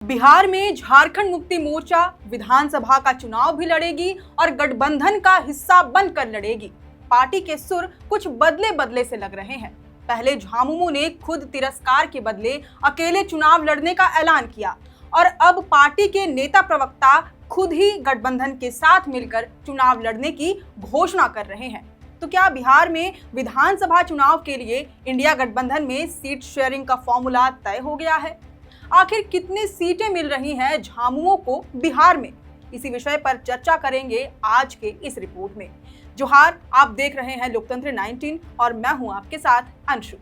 बिहार में झारखंड मुक्ति मोर्चा विधानसभा का चुनाव भी लड़ेगी और गठबंधन का हिस्सा बनकर लड़ेगी। पार्टी के सुर कुछ बदले बदले से लग रहे हैं। पहले झामुमो ने खुद तिरस्कार के बदले अकेले चुनाव लड़ने का ऐलान किया और अब पार्टी के नेता प्रवक्ता खुद ही गठबंधन के साथ मिलकर चुनाव लड़ने की घोषणा कर रहे हैं। तो क्या बिहार में विधानसभा चुनाव के लिए इंडिया गठबंधन में सीट शेयरिंग का फॉर्मूला तय हो गया है? आखिर कितनी सीटें मिल रही हैं झामुमो को बिहार में? इसी विषय पर चर्चा करेंगे आज के इस रिपोर्ट में। जोहार, आप देख रहे हैं लोकतंत्र 19 और मैं हूं आपके साथ अंशु।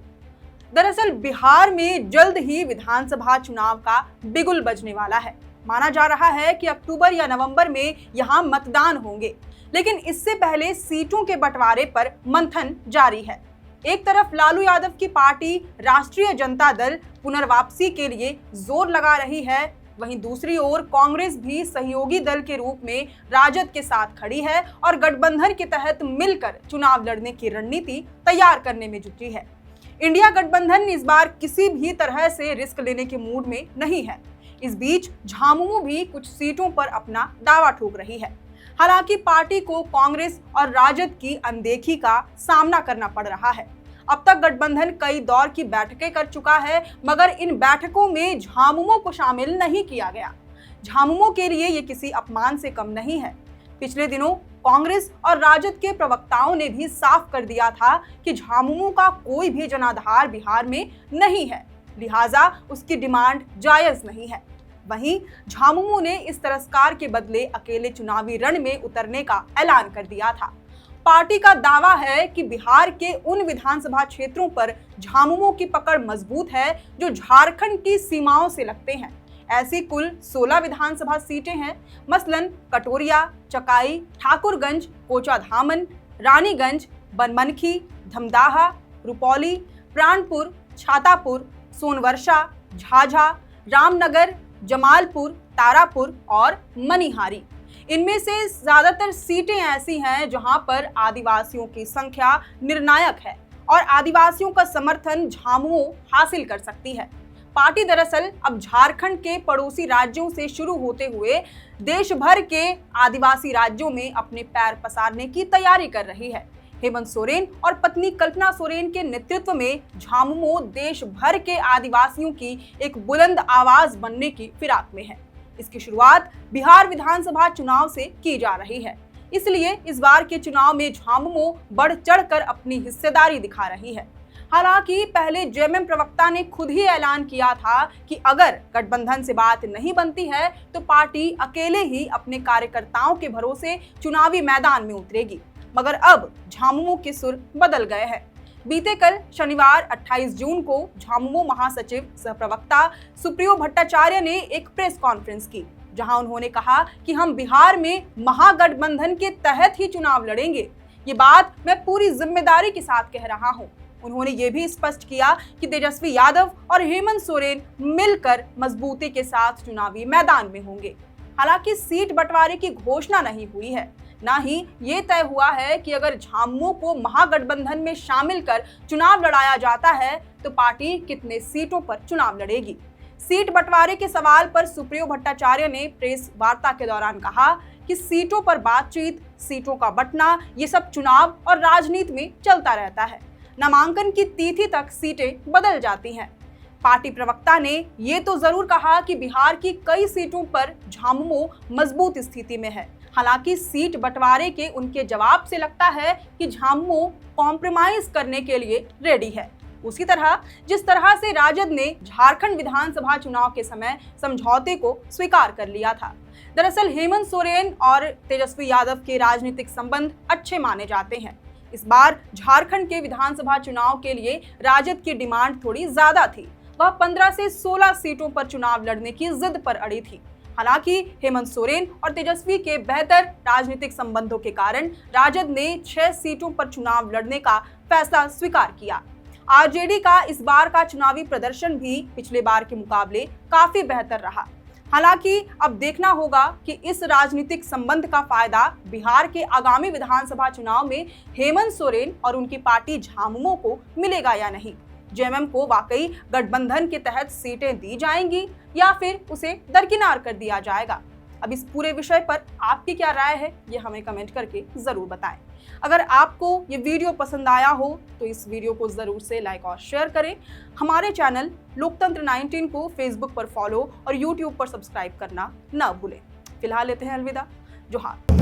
दरअसल बिहार में जल्द ही विधानसभा चुनाव का बिगुल बजने वाला है। माना जा रहा है कि अक्टूबर या नवंबर में यहां मतदान होंगे, लेकिन इससे पहले सीटों के बंटवारे पर मंथन जारी है। एक तरफ लालू यादव की पार्टी राष्ट्रीय जनता दल पुनर्वापसी के लिए जोर लगा रही है, वहीं दूसरी ओर कांग्रेस भी सहयोगी दल के रूप में राजद के साथ खड़ी है और गठबंधन के तहत मिलकर चुनाव लड़ने की रणनीति तैयार करने में जुटी है। इंडिया गठबंधन इस बार किसी भी तरह से रिस्क लेने के मूड में नहीं है। इस बीच झामुमो भी कुछ सीटों पर अपना दावा ठोक रही है। हालांकि पार्टी को कांग्रेस और राजद की अनदेखी का सामना करना पड़ रहा है। अब तक गठबंधन कई दौर की बैठकें कर चुका है, मगर इन बैठकों में झामुमो को शामिल नहीं किया गया। झामुमो के लिए ये किसी अपमान से कम नहीं है। पिछले दिनों कांग्रेस और राजद के प्रवक्ताओं ने भी साफ कर दिया था कि झामुमो का कोई भी जनाधार बिहार में नहीं है, लिहाजा उसकी डिमांड जायज नहीं है। वहीं झामुमो ने इस तिरस्कार के बदले अकेले चुनावी रण में उतरने का ऐलान कर दिया था। पार्टी का दावा है कि बिहार के उन विधानसभा क्षेत्रों पर झामुमो की पकड़ मजबूत है जो झारखंड की सीमाओं से लगते हैं। ऐसी कुल 16 विधानसभा सीटें हैं, मसलन कटोरिया, चकाई, ठाकुरगंज, कोचाधामन, रानीगंज, बनमनखी, धमदाहा, रुपौली, प्राणपुर, छातापुर, सोनवर्षा, झाझा, रामनगर, जमालपुर, तारापुर और मनिहारी। इनमें से ज्यादातर सीटें ऐसी हैं जहां पर आदिवासियों की संख्या निर्णायक है और आदिवासियों का समर्थन झामुमो हासिल कर सकती है। पार्टी दरअसल अब झारखंड के पड़ोसी राज्यों से शुरू होते हुए देश भर के आदिवासी राज्यों में अपने पैर पसारने की तैयारी कर रही है। हेमंत सोरेन और पत्नी कल्पना सोरेन के नेतृत्व में झामुमो देश भर के आदिवासियों की एक बुलंद आवाज बनने की फिराक में है। इसकी शुरुआत बिहार विधानसभा चुनाव से की जा रही है, इसलिए इस बार के चुनाव में झामुमो बढ़ चढ़कर अपनी हिस्सेदारी दिखा रही है। हालांकि पहले जेएमएम प्रवक्ता ने खुद ही ऐलान किया था कि अगर गठबंधन से बात नहीं बनती है तो पार्टी अकेले ही अपने कार्यकर्ताओं के भरोसे चुनावी मैदान में उतरेगी। मगर अब झामुमो के सुर बदल गए हैं। बीते कल शनिवार 28 जून को झामुमो महासचिव सह प्रवक्ता सुप्रियो भट्टाचार्य ने एक प्रेस कॉन्फ्रेंस की, जहां उन्होंने कहा कि हम बिहार में महागठबंधन के तहत ही चुनाव लड़ेंगे। ये बात मैं पूरी जिम्मेदारी के साथ कह रहा हूं। उन्होंने ये भी स्पष्ट किया कि तेजस्वी यादव और हेमंत सोरेन मिलकर मजबूती के साथ चुनावी मैदान में होंगे। हालांकि सीट बंटवारे की घोषणा नहीं हुई है, ना ही ये तय हुआ है कि अगर झामुमो को महागठबंधन में शामिल कर चुनाव लड़ाया जाता है तो पार्टी कितने सीटों पर चुनाव लड़ेगी। सीट बंटवारे के सवाल पर सुप्रियो भट्टाचार्य ने प्रेस वार्ता के दौरान कहा कि सीटों पर बातचीत, सीटों का बंटना, ये सब चुनाव और राजनीति में चलता रहता है। नामांकन की तिथि तक सीटें बदल जाती हैं। पार्टी प्रवक्ता ने ये तो जरूर कहा कि बिहार की कई सीटों पर झामुमो मजबूत स्थिति में है। हालांकि सीट बंटवारे के उनके जवाब से लगता है कि झामुमो कॉम्प्रोमाइज करने के लिए रेडी है। उसी तरह जिस तरह से राजद ने झारखंड विधानसभा चुनाव के समय समझौते को स्वीकार कर लिया था। दरअसल हेमंत सोरेन और तेजस्वी यादव के राजनीतिक संबंध अच्छे माने जाते हैं। इस बार झारखंड के विधानसभा चुनाव के लिए राजद की डिमांड थोड़ी ज्यादा थी। वह 15 से 16 सीटों पर चुनाव लड़ने की जिद पर अड़ी थी। हालांकि हेमंत सोरेन और तेजस्वी के बेहतर राजनीतिक संबंधों के कारण राजद ने 6 सीटों पर चुनाव लड़ने का फैसला स्वीकार किया। आरजेडी का इस बार का चुनावी प्रदर्शन भी पिछले बार के मुकाबले काफी बेहतर रहा। हालांकि अब देखना होगा कि इस राजनीतिक संबंध का फायदा बिहार के आगामी विधानसभा चुनाव में हेमंत सोरेन और उनकी पार्टी झामुमो को मिलेगा या नहीं। जेएमएम को वाकई गठबंधन के तहत सीटें दी जाएंगी या फिर उसे दरकिनार कर दिया जाएगा। अब इस पूरे विषय पर आपकी क्या राय है, ये हमें कमेंट करके जरूर बताएं। अगर आपको ये वीडियो पसंद आया हो तो इस वीडियो को जरूर से लाइक और शेयर करें। हमारे चैनल लोकतंत्र 19 को फेसबुक पर फॉलो और यूट्यूब पर सब्सक्राइब करना न भूलें। फिलहाल लेते हैं अलविदा। जोहार।